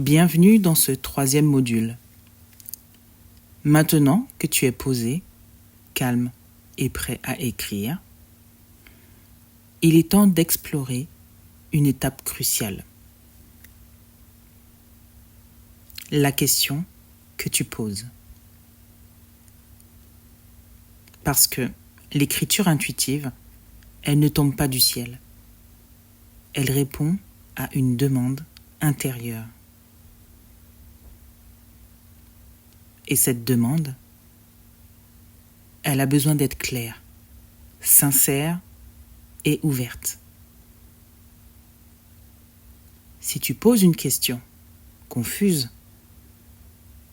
Bienvenue dans ce 3e module. Maintenant que tu es posé, calme et prêt à écrire, il est temps d'explorer une étape cruciale. La question que tu poses. Parce que l'écriture intuitive, elle ne tombe pas du ciel. Elle répond à une demande intérieure. Et cette demande, elle a besoin d'être claire, sincère et ouverte. Si tu poses une question confuse,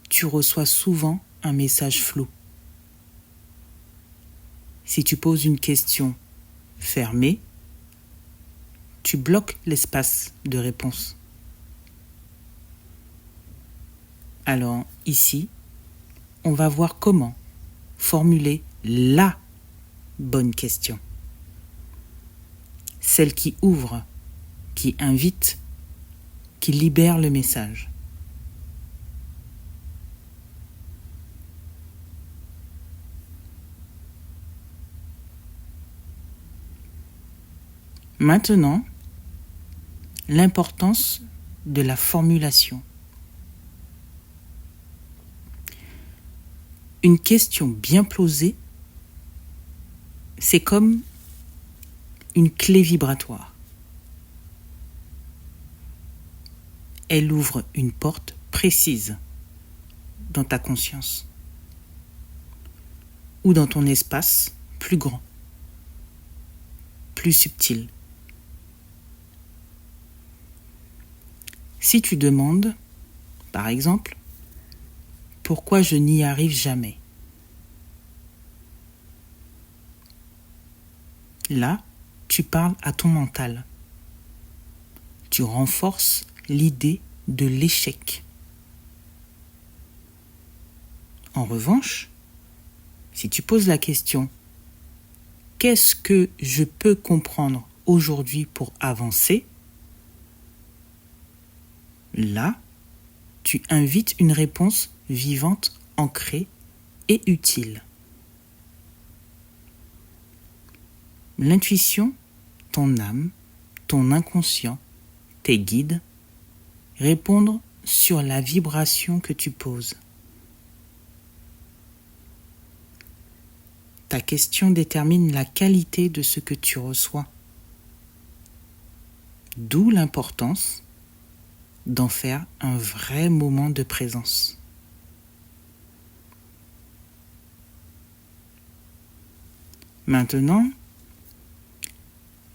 tu reçois souvent un message flou. Si tu poses une question fermée, tu bloques l'espace de réponse. Alors ici, on va voir comment formuler la bonne question. Celle qui ouvre, qui invite, qui libère le message. Maintenant, l'importance de la formulation. Une question bien posée, c'est comme une clé vibratoire. Elle ouvre une porte précise dans ta conscience ou dans ton espace plus grand, plus subtil. Si tu demandes, par exemple, pourquoi je n'y arrive jamais? Là, tu parles à ton mental. Tu renforces l'idée de l'échec. En revanche, si tu poses la question « Qu'est-ce que je peux comprendre aujourd'hui pour avancer ?» Là, tu invites une réponse vivante, ancrée et utile. L'intuition, ton âme, ton inconscient, tes guides, répondent sur la vibration que tu poses. Ta question détermine la qualité de ce que tu reçois. D'où l'importance d'en faire un vrai moment de présence. Maintenant,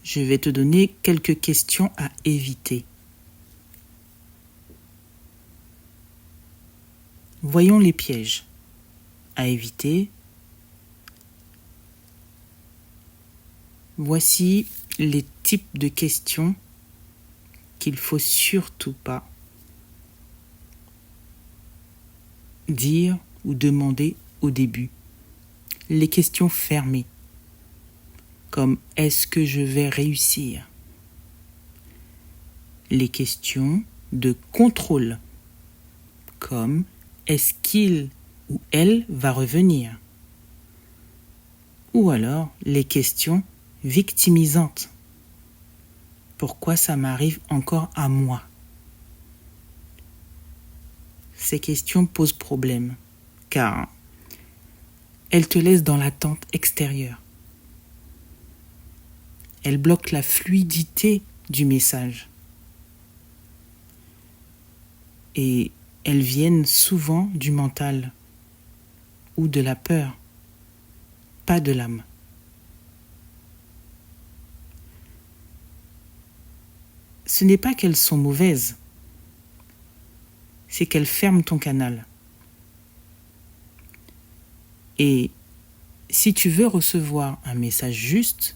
je vais te donner quelques questions à éviter. Voyons les pièges à éviter. Voici les types de questions qu'il ne faut surtout pas dire ou demander au début. Les questions fermées, comme « Est-ce que je vais réussir ?» Les questions de contrôle, comme « Est-ce qu'il ou elle va revenir ?» Ou alors les questions victimisantes. Pourquoi ça m'arrive encore à moi? Ces questions posent problème, car elles te laissent dans l'attente extérieure. Elles bloquent la fluidité du message. Et elles viennent souvent du mental ou de la peur, pas de l'âme. Ce n'est pas qu'elles sont mauvaises, c'est qu'elles ferment ton canal. Et si tu veux recevoir un message juste,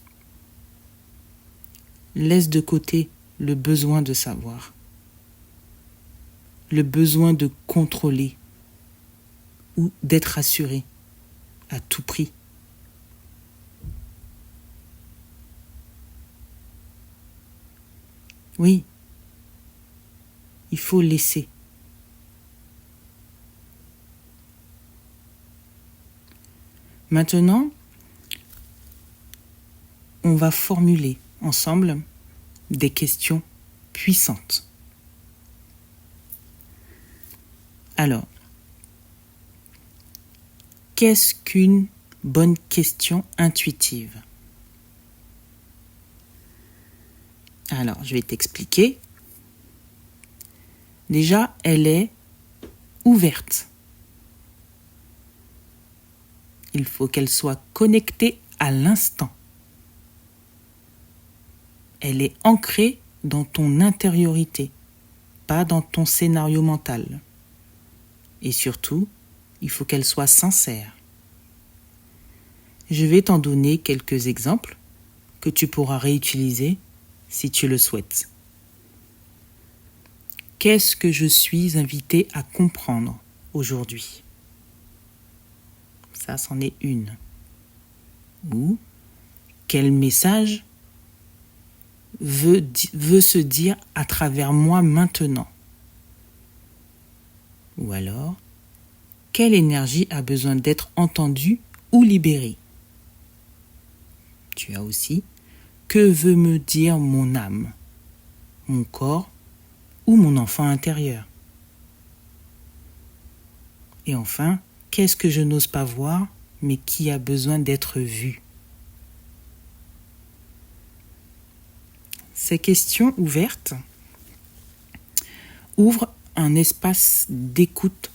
laisse de côté le besoin de savoir, le besoin de contrôler ou d'être assuré à tout prix. Oui, il faut laisser Maintenant, on va formuler ensemble des questions puissantes. Alors, qu'est-ce qu'une bonne question intuitive? Alors, je vais t'expliquer. Déjà, elle est ouverte. Il faut qu'elle soit connectée à l'instant. Elle est ancrée dans ton intériorité, pas dans ton scénario mental. Et surtout, il faut qu'elle soit sincère. Je vais t'en donner quelques exemples que tu pourras réutiliser si tu le souhaites. Qu'est-ce que je suis invité à comprendre aujourd'hui? Ça, c'en est une. Ou quel message veut se dire à travers moi maintenant? Ou alors, quelle énergie a besoin d'être entendue ou libérée? Tu as aussi, que veut me dire mon âme, mon corps ou mon enfant intérieur? Et enfin, qu'est-ce que je n'ose pas voir, mais qui a besoin d'être vu? Ces questions ouvertes ouvrent un espace d'écoute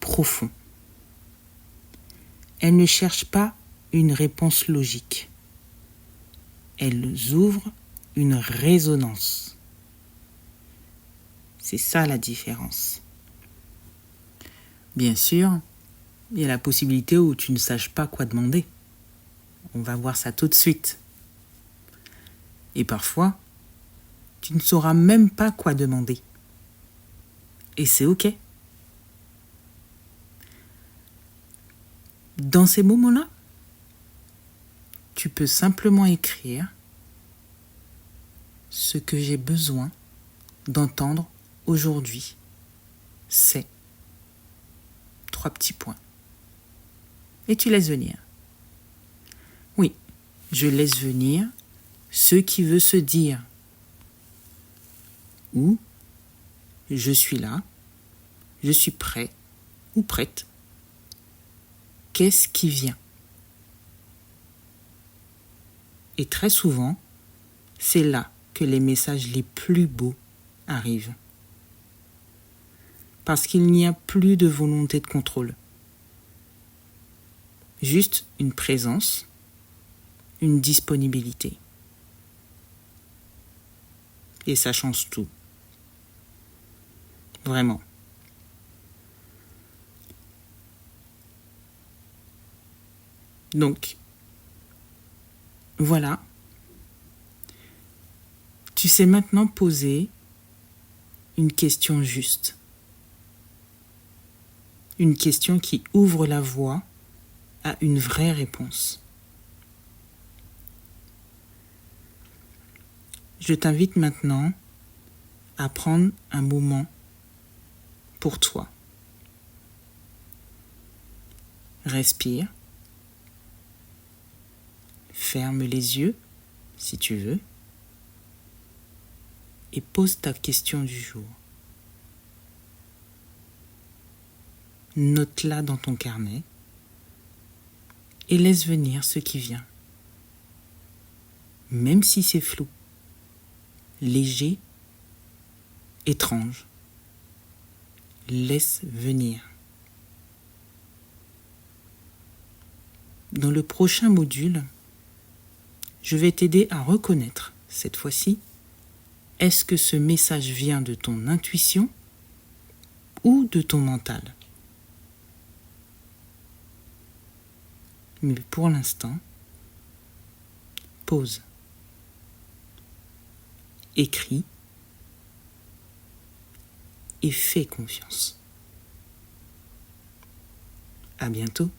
profond. Elles ne cherchent pas une réponse logique. Elles ouvrent une résonance. C'est ça la différence. Bien sûr, il y a la possibilité où tu ne saches pas quoi demander. On va voir ça tout de suite. Et parfois, tu ne sauras même pas quoi demander. Et c'est OK. Dans ces moments-là, tu peux simplement écrire ce que j'ai besoin d'entendre aujourd'hui. C'est 3 petits points. Et tu laisses venir. Oui, je laisse venir ce qui veut se dire. Ou je suis là, je suis prêt ou prête. Qu'est-ce qui vient? Et très souvent, c'est là que les messages les plus beaux arrivent. Parce qu'il n'y a plus de volonté de contrôle. Juste une présence, une disponibilité. Et ça change tout. Vraiment. Donc, voilà. Tu sais maintenant poser une question juste. Une question qui ouvre la voie à une vraie réponse. Je t'invite maintenant à prendre un moment pour toi. Respire. Ferme les yeux si tu veux et pose ta question du jour. Note-la dans ton carnet et laisse venir ce qui vient. Même si c'est flou, léger, étrange, laisse venir. Dans le prochain module, je vais t'aider à reconnaître, cette fois-ci, est-ce que ce message vient de ton intuition ou de ton mental? Mais pour l'instant, pause. Écris et fais confiance. À bientôt.